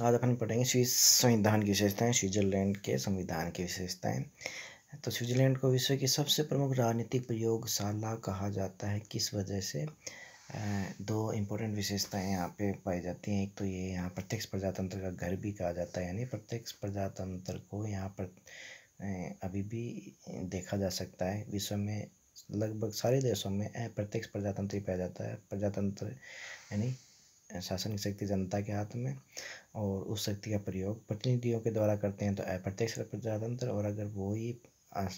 आज अपन पढ़ेंगे स्विस संविधान की विशेषताएं, स्विट्जरलैंड के संविधान की विशेषताएं। तो स्विट्जरलैंड को विश्व की सबसे प्रमुख राजनीतिक प्रयोगशाला कहा जाता है। किस वजह से? दो इम्पोर्टेंट विशेषताएं यहाँ पे पाई जाती हैं। एक तो ये यहाँ प्रत्यक्ष प्रजातंत्र का घर भी कहा जाता है, यानी प्रत्यक्ष प्रजातंत्र को यहाँ पर अभी भी देखा जा सकता है। विश्व में लगभग सारे देशों में प्रत्यक्ष प्रजातंत्र ही पाया जाता है। प्रजातंत्र यानी शासन की शक्ति जनता के हाथ में, और उस शक्ति का प्रयोग प्रतिनिधियों के द्वारा करते हैं तो अप्रत्यक्ष प्रजातंत्र, और अगर वो ही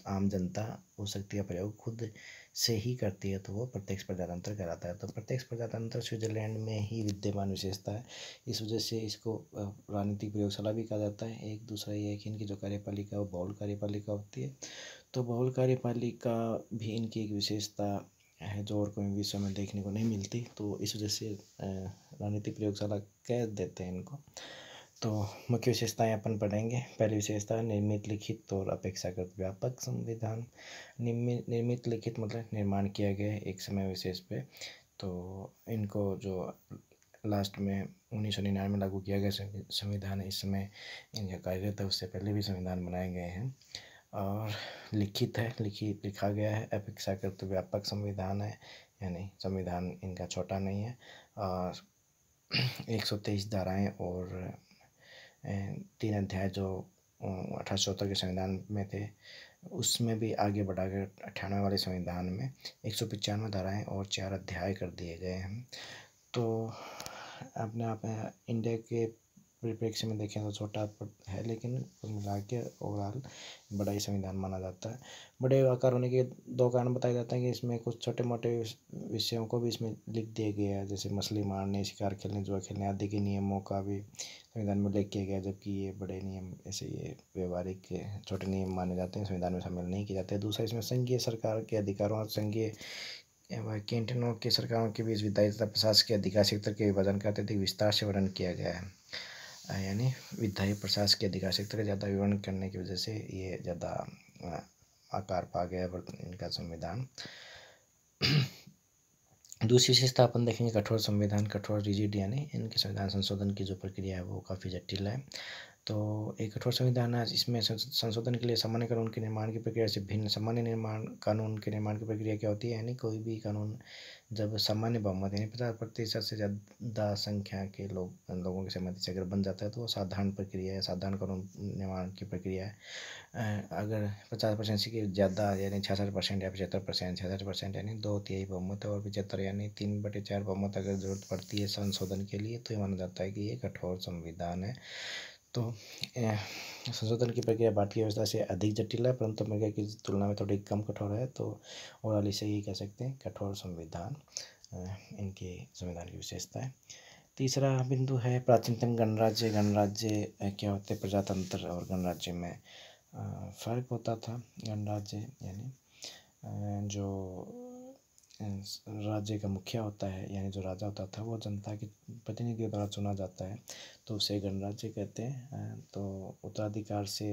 आम जनता उस शक्ति का प्रयोग खुद से ही करती है तो वो प्रत्यक्ष प्रजातंत्र कहलाता है। तो प्रत्यक्ष प्रजातंत्र स्विट्जरलैंड में ही विद्यमान विशेषता है। इस वजह से इसको राजनीतिक प्रयोगशाला भी कहा जाता है। एक दूसरा ये है कि इनकी जो कार्यपालिका वो बहुल कार्यपालिका होती है। तो बहुल कार्यपालिका भी इनकी एक विशेषता है जो और कोई विश्व में देखने को नहीं मिलती। तो इस वजह से राजनीतिक प्रयोगशाला कह देते हैं इनको। तो मुख्य विशेषताएं अपन पढ़ेंगे। पहली विशेषता निर्मित, लिखित और अपेक्षाकृत व्यापक संविधान। निर्मित लिखित मतलब निर्माण किया गया है एक समय विशेष पे। तो इनको जो लास्ट में 1999 में लागू किया गया संविधान है, इस समय इनका कार्यरत है, उससे पहले भी संविधान बनाए गए हैं। और लिखित है, लिखा गया है। अपेक्षाकृत व्यापक संविधान है, यानी संविधान इनका छोटा नहीं है। और 123 धाराएं और 3 अध्याय जो 1870 के संविधान में थे, उसमें भी आगे बढ़ाकर 98 वाले संविधान में 195 धाराएं और 4 अध्याय कर दिए गए हैं। तो अपने आप में इंडिया के परिप्रेक्ष्य में देखें तो छोटा है, लेकिन कुल मिला के ओवरऑल बड़ा ही संविधान माना जाता है। बड़े आकार होने के दो कारण बताए जाते हैं कि इसमें कुछ छोटे मोटे विषयों को भी इसमें लिख दिया गया है, जैसे मछली मारने, शिकार खेलने, जुआ खेलने आदि के नियमों का भी संविधान में उल्लेख किया गया है। जबकि ये बड़े नियम, ऐसे ये व्यवहारिक छोटे नियम माने जाते हैं, संविधान में शामिल नहीं किए जाते। दूसरा, इसमें संघीय सरकार के अधिकारों और संघीय कैंटनों की सरकारों के बीच विधायी तथा प्रशासकीय अधिकार क्षेत्र के विभाजन का अत्यधिक विस्तार से वर्णन किया गया है। यानी विधायी प्रशासकीय अधिकार क्षेत्र का ज़्यादा विवरण करने की वजह से ये ज़्यादा आकार पा गया इनका संविधान। दूसरी विशेषता अपन देखेंगे कठोर संविधान, कठोर रिजिड, यानी इनके संविधान संशोधन की जो प्रक्रिया है वो काफ़ी जटिल है। तो एक कठोर संविधान है, इसमें संशोधन के लिए सामान्य कानून के निर्माण की प्रक्रिया से भिन्न सामान्य निर्माण कानून के निर्माण की प्रक्रिया क्या होती है, यानी कोई भी कानून जब सामान्य बहुमत यानी 50% से ज़्यादा संख्या के लोगों की सहमति से अगर बन जाता है तो वो साधारण प्रक्रिया है, साधारण कानून निर्माण की प्रक्रिया है। अगर 50% से ज़्यादा यानी 66% या 75%, 66% यानी 2/3 बहुमत है, और 75 यानी 3/4 बहुमत अगर जरूरत पड़ती है संशोधन के लिए, तो ये माना जाता है कि ये कठोर संविधान है। तो संशोधन की प्रक्रिया भारतीय व्यवस्था से अधिक जटिल है, परंतु अमेरिका की तुलना में थोड़ी कम कठोर है। तो ओवरऑल इसे यही कह सकते हैं कठोर संविधान इनके संविधान की विशेषता है। तीसरा बिंदु है प्राचीनतम गणराज्य। गणराज्य क्या होते हैं? प्रजातंत्र और गणराज्य में फ़र्क होता था। गणराज्य यानी जो राज्य का मुखिया होता है, यानी जो राजा होता था, वो जनता के प्रतिनिधियों द्वारा चुना जाता है, तो उसे गणराज्य कहते हैं। तो उत्तराधिकार से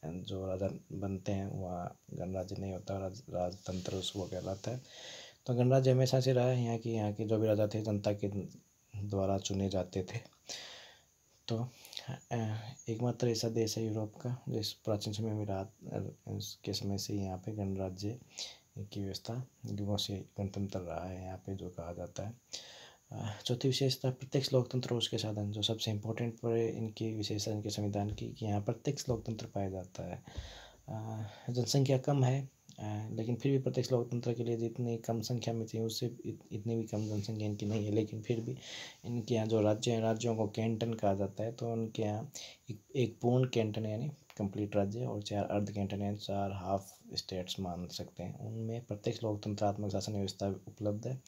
जो राजा बनते हैं वह गणराज्य नहीं होता, राजतंत्र उसको कहलाता है। तो गणराज्य हमेशा से रहा है। यहाँ के जो भी राजा थे जनता के द्वारा चुने जाते थे। तो एकमात्र ऐसा देश है यूरोप का जो इस प्राचीन समय में रहा, के समय से यहाँ पे गणराज्य की व्यवस्था युगों से गणतंत्र रहा है यहाँ पे, जो कहा जाता है। चौथी विशेषता प्रत्यक्ष लोकतंत्र और उसके साधन, जो सबसे इम्पोर्टेंट पर इनकी विशेषता इनके संविधान की कि यहाँ प्रत्यक्ष लोकतंत्र पाया जाता है। जनसंख्या कम है, लेकिन फिर भी प्रत्यक्ष लोकतंत्र के लिए जितनी कम संख्या में चाहिए उससे इतनी भी कम जनसंख्या इनकी नहीं है, लेकिन फिर भी इनके यहाँ जो राज्य हैं, राज्यों को कैंटन कहा जाता है। तो उनके यहाँ एक पूर्ण कैंटन यानी कंप्लीट राज्य और 4 अर्ध कैंटन यानी 4 हाफ स्टेट्स मान सकते हैं। उनमें प्रत्यक्ष लोकतंत्रात्मक शासन व्यवस्था उपलब्ध है।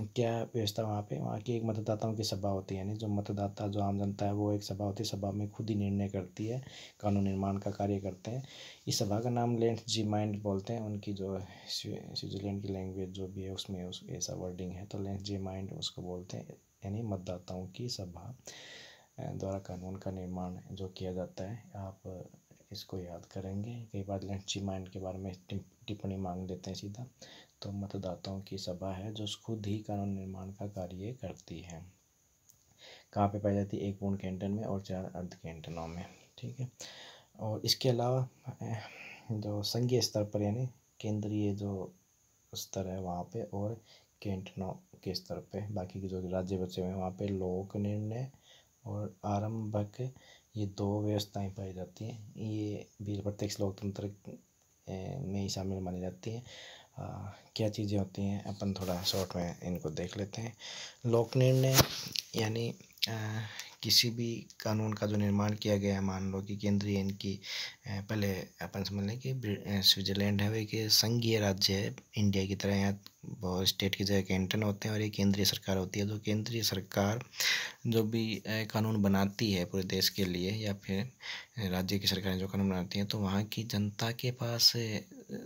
क्या व्यवस्था वहाँ की एक मतदाताओं की सभा होती है, यानी जो मतदाता, जो आम जनता है, वो एक सभा होती है, सभा में खुद ही निर्णय करती है, कानून निर्माण का कार्य करते हैं। इस सभा का नाम लैंड्सजीमाइंड बोलते हैं। उनकी जो स्विट्जरलैंड की लैंग्वेज जो भी है उसमें ऐसा वर्डिंग है, तो लैंड्सजीमाइंड उसको बोलते हैं, यानी मतदाताओं की सभा द्वारा कानून का निर्माण जो किया जाता है। आप इसको याद करेंगे, कई बार लैंड्सजीमाइंड के बारे में टिप्पणी मांग लेते हैं सीधा। तो मतदाताओं की सभा है जो खुद ही कानून निर्माण का कार्य करती है। कहाँ पे पाई जाती है? एक पूर्ण कैंटन में और 4 अर्ध कैंटनों में। ठीक है। और इसके अलावा जो संघीय स्तर पर यानी केंद्रीय जो स्तर है वहाँ पे और कैंटनों के स्तर पे बाकी के जो राज्य बचे हुए हैं वहाँ पे लोक निर्णय और आरंभक ये 2 व्यवस्थाएं पाई जाती हैं। ये भी प्रत्यक्ष लोकतंत्र में ही शामिल मानी जाती हैं। क्या चीज़ें होती हैं अपन थोड़ा शॉर्ट में इनको देख लेते हैं। लोक निर्णय यानी किसी भी कानून का जो निर्माण किया गया है, मान लो कि केंद्रीय इनकी पहले अपन समझ लें कि स्विट्ज़रलैंड है वो एक संघीय राज्य है इंडिया की तरह। यहाँ बहुत स्टेट की जगह कैंटन होते हैं और ये केंद्रीय सरकार होती है। जो केंद्रीय सरकार जो भी कानून बनाती है पूरे देश के लिए या फिर राज्य की सरकारें जो कानून बनाती हैं तो वहाँ की जनता के पास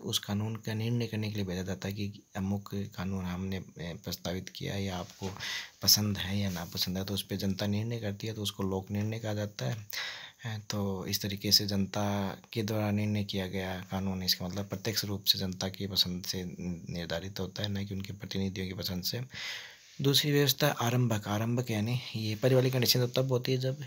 उस कानून का निर्णय करने के लिए भेजा जाता है कि अमुक कानून हमने प्रस्तावित किया है या आपको पसंद है या नापसंद है। तो उस पर जनता निर्णय करती है तो उसको लोक निर्णय कहा जाता है। तो इस तरीके से जनता के द्वारा निर्णय किया गया कानून, इसका मतलब प्रत्यक्ष रूप से जनता की पसंद से निर्धारित होता है, न कि उनके प्रतिनिधियों की पसंद से। दूसरी व्यवस्था आरंभक। आरंभक यानी ये पहले वाली कंडीशन तो तब होती है जब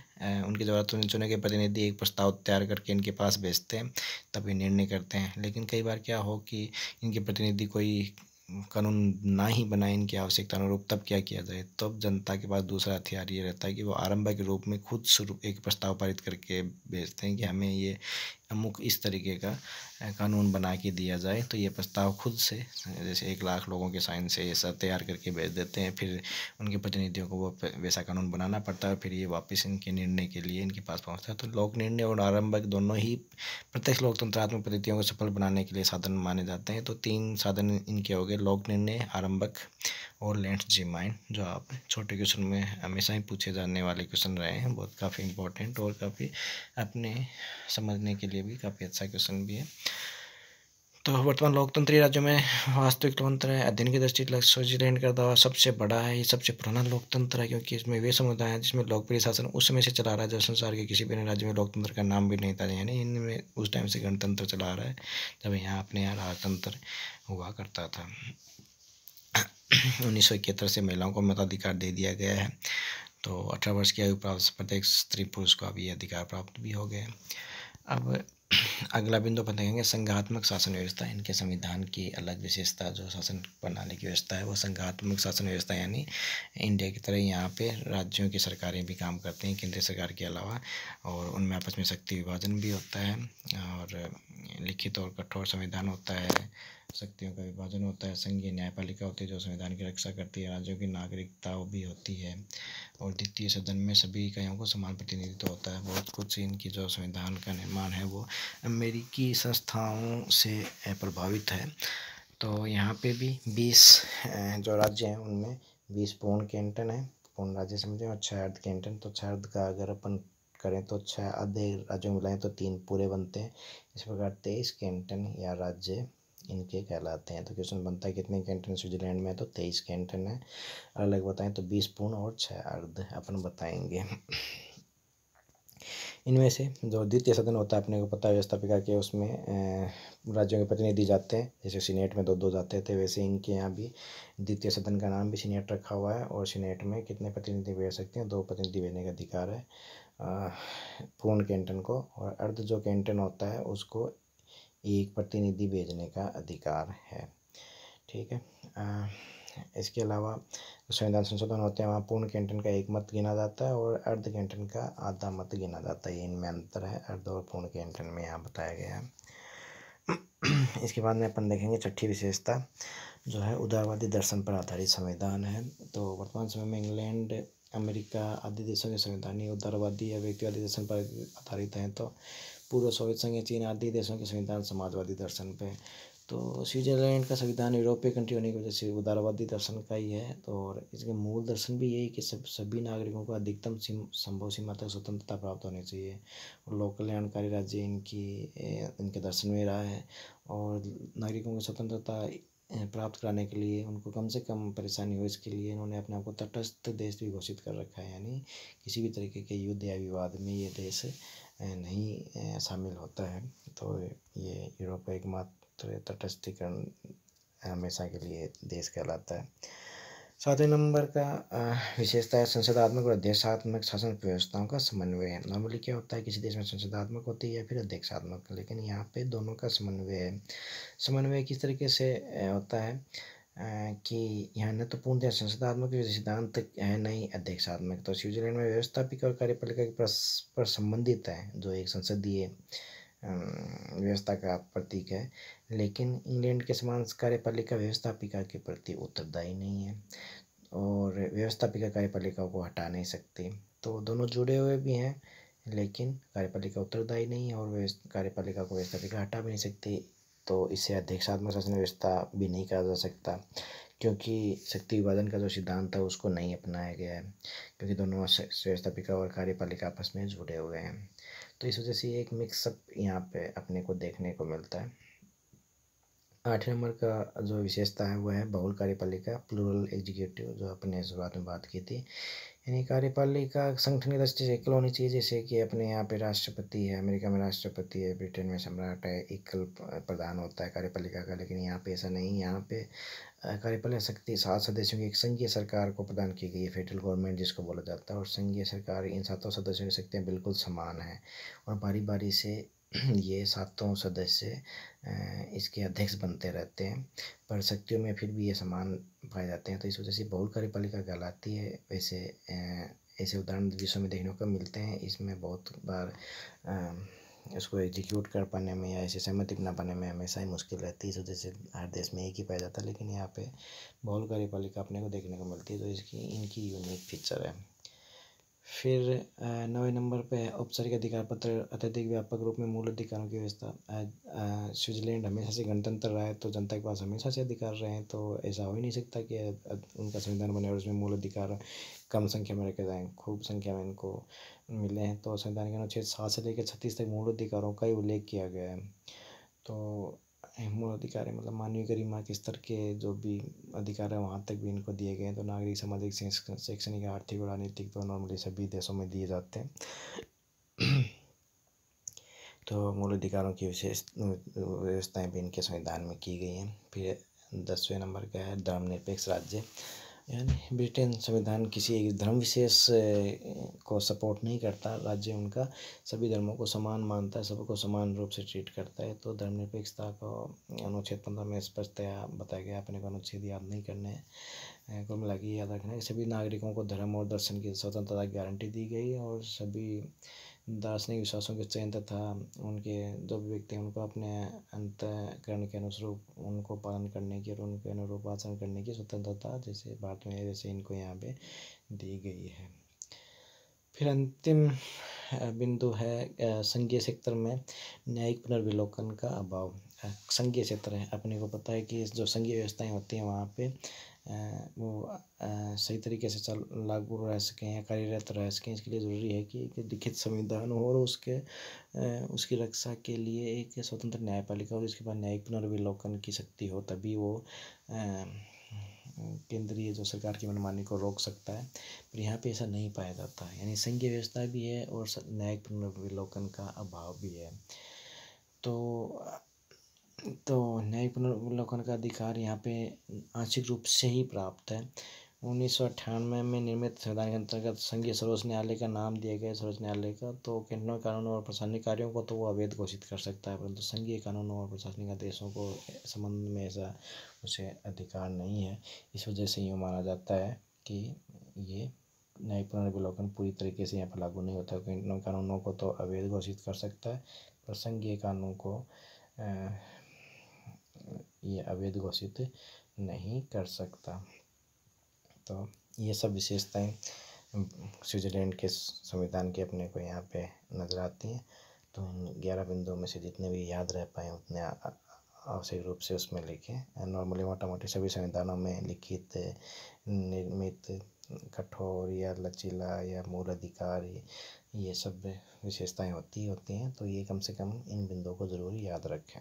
उनके द्वारा चुने गए प्रतिनिधि एक प्रस्ताव तैयार करके इनके पास भेजते हैं, तब ये निर्णय करते हैं। लेकिन कई बार क्या हो कि इनके प्रतिनिधि कोई कानून ना ही बनाए इनकी आवश्यकता अनुरूप, तब क्या किया जाए? तब जनता के पास दूसरा हथियार ये रहता है कि वो आरंभक के रूप में खुद शुरू एक प्रस्ताव पारित करके भेजते हैं कि हमें ये अमुक इस तरीके का कानून बना के दिया जाए। तो ये प्रस्ताव खुद से जैसे 1 लाख लोगों के साइन से ये सब तैयार करके भेज देते हैं। फिर उनके प्रतिनिधियों को वो वैसा कानून बनाना पड़ता है, फिर ये वापस इनके निर्णय के लिए इनके पास पहुंचता है। तो लोक निर्णय और आरंभक दोनों ही प्रत्यक्ष लोकतंत्रात्मक पद्धतियों को सफल बनाने के लिए साधन माने जाते हैं। तो 3 साधन इनके हो गए, लोक निर्णय, आरंभक और लेट्सजीमाइन, जो आप छोटे क्वेश्चन में हमेशा ही पूछे जाने वाले क्वेश्चन रहे हैं। बहुत काफ़ी इंपॉर्टेंट और काफ़ी अपने समझने के लिए भी काफ़ी अच्छा क्वेश्चन भी है। तो वर्तमान लोकतंत्री राज्यों में वास्तविक लोकतंत्र अध्ययन की दृष्टि से स्विट्जरलैंड का दावा सबसे बड़ा है। ये सबसे पुराना लोकतंत्र है क्योंकि इसमें वे समुदाय हैं जिसमें लोकप्रिय शासन उस समय से चला रहा है जब संसार के किसी भी अन्य राज्य में लोकतंत्र का नाम भी नहीं था। यानी इनमें उस टाइम से गणतंत्र चला रहा है जब यहाँ अपने यहाँ राजतंत्र हुआ करता था। 1971 से महिलाओं को मताधिकार दे दिया गया है। तो 18 वर्ष की आयु प्राप्त प्रत्येक स्त्री पुरुष को अभी अधिकार प्राप्त भी हो गए। अब अगला बिंदु अपन देखेंगे संघात्मक शासन व्यवस्था। इनके संविधान की अलग विशेषता जो शासन प्रणाली की व्यवस्था है वो संघात्मक शासन व्यवस्था, यानी इंडिया की तरह यहाँ पे राज्यों की सरकारें भी काम करती हैं केंद्रीय सरकार के अलावा, और उनमें आपस में शक्ति विभाजन भी होता है और लिखित और कठोर संविधान होता है, शक्तियों का विभाजन होता है, संघीय न्यायपालिका होती है जो संविधान की रक्षा करती है, राज्यों की नागरिकता भी होती है और द्वितीय सदन में सभी इकाइयों को समान प्रतिनिधित्व होता है। बहुत कुछ इनकी जो संविधान का निर्माण है वो अमेरिकी संस्थाओं से प्रभावित है। तो यहाँ पे भी 20 जो राज्य हैं उनमें 20 पूर्ण कैंटन है, पूर्ण राज्य समझें, और 6 अर्ध कैंटन। तो 6 अर्ध का अगर अपन करें तो 6 आधे राज्यों में मिलाएं तो 3 पूरे बनते हैं। इस प्रकार 23 कैंटन या राज्य इनके कहलाते हैं। तो क्वेश्चन बनता है कितने कैंटन स्विट्जरलैंड में? तो 23 कैंटन है। अलग बताएं तो 20 पूर्ण और 6 अर्ध अपन बताएंगे। इनमें से जो द्वितीय सदन होता है अपने को पता है व्यवस्थापिका के, उसमें राज्यों के प्रतिनिधि जाते हैं, जैसे सीनेट में 2-2 जाते थे वैसे इनके यहाँ भी द्वितीय सदन का नाम भी सीनेट रखा हुआ है। और सीनेट में कितने प्रतिनिधि भेज सकते हैं? 2 प्रतिनिधि भेजने का अधिकार है पूर्ण कैंटन को, और अर्ध जो कैंटन होता है उसको 1 प्रतिनिधि भेजने का अधिकार है। ठीक है। इसके अलावा संविधान संशोधन होते हैं वहाँ पूर्ण कैंटन का 1 मत गिना जाता है और अर्ध कैंटन का आधा मत गिना जाता है। ये इनमें अंतर है अर्ध और पूर्ण कैंटन में यहाँ बताया गया है। इसके बाद में अपन देखेंगे छठी विशेषता जो है उदारवादी दर्शन पर आधारित संविधान है। तो वर्तमान समय में इंग्लैंड, अमेरिका आदि देशों के संविधान ही उदारवादी या व्यक्तिवादी दर्शन पर आधारित हैं। तो पूर्व सोवियत संघ या चीन आदि देशों के संविधान समाजवादी दर्शन पे। तो स्विट्जरलैंड का संविधान यूरोपीय कंट्री होने की वजह से उदारवादी दर्शन का ही है। तो और इसके मूल दर्शन भी यही कि सभी नागरिकों को अधिकतम संभव सीमा तक स्वतंत्रता प्राप्त होनी चाहिए और लोक कल्याणकारी राज्य इनके दर्शन में रहा है। और नागरिकों की स्वतंत्रता प्राप्त कराने के लिए उनको कम से कम परेशानी हो इसके लिए इन्होंने अपने आप को तटस्थ देश भी घोषित कर रखा है, यानी किसी भी तरीके के युद्ध या विवाद में ये देश नहीं शामिल होता है। तो ये यूरोप का एकमात्र तटस्थीकरण हमेशा के लिए देश कहलाता है। 7वें नंबर का विशेषता है संसदात्मक और अध्यक्षात्मक शासन व्यवस्थाओं का समन्वय है। नॉर्मली क्या होता है, किसी देश में संसदात्मक होती है या फिर अध्यक्षात्मक, लेकिन यहाँ पे दोनों का समन्वय है। समन्वय किस तरीके से होता है कि यहाँ न तो पूर्णतः संसदात्मक सिद्धांत है, नहीं अध्यक्षात्मक। तो स्विट्जरलैंड में व्यवस्थापिका और कार्यपालिका के परस्पर संबंधित है, जो एक संसदीय व्यवस्था का प्रतीक है। लेकिन इंग्लैंड के समान कार्यपालिका व्यवस्थापिका के प्रति उत्तरदायी नहीं है और व्यवस्थापिका कार्यपालिका को हटा नहीं सकती। तो दोनों जुड़े हुए भी हैं, लेकिन कार्यपालिका उत्तरदायी नहीं है और कार्यपालिका को व्यवस्थापिका हटा भी नहीं सकती। तो इसे अध्यक्षात्मक शासन व्यवस्था भी नहीं कहा जा सकता, क्योंकि शक्ति विभाजन का जो सिद्धांत है उसको नहीं अपनाया गया है, क्योंकि दोनों व्यवस्थापिका और कार्यपालिका आपस में जुड़े हुए हैं। तो इस वजह से एक मिक्सअप यहाँ पे अपने को देखने को मिलता है। 8वें नंबर का जो विशेषता है वो है बहुल कार्यपालिका, प्लूरल एग्जीक्यूटिव, जो अपने शुरुआत में बात की थी। यानी कार्यपालिका संगठन की दृष्टि से एकल होनी चाहिए, जैसे कि अपने यहाँ पे राष्ट्रपति है, अमेरिका में राष्ट्रपति है, ब्रिटेन में सम्राट है, एकल प्रधान होता है कार्यपालिका का। लेकिन यहाँ पे ऐसा नहीं, यहाँ पे कार्यपालिका शक्ति 7 सदस्यों की एक संघीय सरकार को प्रदान की गई है, फेडरल गवर्नमेंट जिसको बोला जाता है। और संघीय सरकार इन 7 सदस्यों की शक्तियाँ बिल्कुल समान हैं और बारी बारी से ये 7 सदस्य इसके अध्यक्ष बनते रहते हैं, पर शक्तियों में फिर भी ये समान पाए जाते हैं। तो इस वजह से बहुल कार्यपालिका कहलाती है। वैसे ऐसे उदाहरण विश्व में देखने को मिलते हैं। इसमें बहुत बार इसको एग्जीक्यूट कर पाने में या ऐसे सहमति बना पाने में हमेशा ही मुश्किल रहती है। इस वजह से हर देश में एक ही पाया जाता है, लेकिन यहाँ पे बहुल कार्यपालिका अपने को देखने को मिलती है। तो इसकी इनकी यूनिक फीचर है। फिर 9वें नंबर पे है औपचारिक अधिकार पत्र, अत्यधिक व्यापक रूप में मूल अधिकारों की व्यवस्था। स्विट्जरलैंड हमेशा से गणतंत्र रहा है, तो जनता के पास हमेशा से अधिकार रहे हैं, तो ऐसा हो ही नहीं सकता कि उनका संविधान बने और उसमें मूल अधिकार कम संख्या में रखे जाएँ, खूब संख्या में इनको मिले हैं। तो संविधान के अनुच्छेद 7 से लेकर 36 तक मूल अधिकारों का ही उल्लेख किया गया है। तो मूल अधिकार है मतलब मानवीय गरिमा के स्तर के जो भी अधिकार है वहाँ तक भी इनको दिए गए हैं। तो नागरिक, सामाजिक, शैक्षणिक, आर्थिक और राजनीतिक तो नॉर्मली सभी देशों में दिए जाते हैं। तो मूल अधिकारों की विशेष व्यवस्थाएं भी इनके संविधान में की गई हैं। फिर 10वें नंबर का है धर्मनिरपेक्ष राज्य, यानी ब्रिटेन संविधान किसी एक धर्म विशेष को सपोर्ट नहीं करता। राज्य उनका सभी धर्मों को समान मानता है, सबको समान रूप से ट्रीट करता है। तो धर्मनिरपेक्षता को अनुच्छेद 15 में स्पष्टतया बताया गया। अपने को अनुच्छेद याद नहीं करने हैं, कुल मिला के याद रखना है। सभी नागरिकों को धर्म और दर्शन की स्वतंत्रता की गारंटी दी गई और सभी दार्शनिक विश्वासों के चयन तथा उनके जो भी व्यक्ति हैं उनको अपने अंतःकरण के अनुरूप उनको पालन करने की और उनके अनुरूप आचरण करने की स्वतंत्रता जैसे भारत में है, वैसे इनको यहाँ पे दी गई है। फिर अंतिम बिंदु है संघीय क्षेत्र में न्यायिक पुनर्विलोकन का अभाव। संघीय क्षेत्र है, अपने को पता है कि जो संघीय व्यवस्थाएं होती हैं वहाँ पे वो सही तरीके से लागू रह सकें या कार्यरत रह सकें। इसके लिए ज़रूरी है कि एक लिखित संविधान हो और उसकी रक्षा के लिए एक स्वतंत्र न्यायपालिका हो, जिसके बाद न्यायिक पुनर्विलोकन की शक्ति हो, तभी वो केंद्रीय जो सरकार की मनमानी को रोक सकता है। पर यहाँ पे ऐसा नहीं पाया जाता है, यानी संघीय व्यवस्था भी है और न्यायिक पुनर्विलोकन का अभाव भी है। तो न्यायिक पुनर्विलोकन का अधिकार यहाँ पे आंशिक रूप से ही प्राप्त है। 1998 में निर्मित संविधान के अंतर्गत संघीय सर्वोच्च न्यायालय का नाम दिया गया सर्वोच्च न्यायालय का। तो कैंटोनमेंट कानूनों और प्रशासनिक कार्यों को तो वो अवैध घोषित कर सकता है, परंतु संघीय कानूनों और प्रशासनिक आदेशों को संबंध में ऐसा उसे अधिकार नहीं है। इस वजह से यूँ माना जाता है कि ये न्यायिक पुनर्विलोकन पूरी तरीके से यहाँ पर लागू नहीं होता। कैंटोनमेंट कानूनों को तो अवैध घोषित कर सकता है, पर संघीय कानून को ये अवैध घोषित नहीं कर सकता। तो ये सब विशेषताएं स्विट्ज़रलैंड के संविधान के अपने को यहाँ पे नज़र आती हैं। तो इन 11 बिंदुओं में से जितने भी याद रह पाए उतने आवश्यक रूप से उसमें लिखें। नॉर्मली मोटा मोटी सभी संविधानों में लिखित, निर्मित, कठोर या लचीला या मूल अधिकार ये सब विशेषताएं होती हैं। तो ये कम से कम इन बिंदुओं को ज़रूर याद रखें।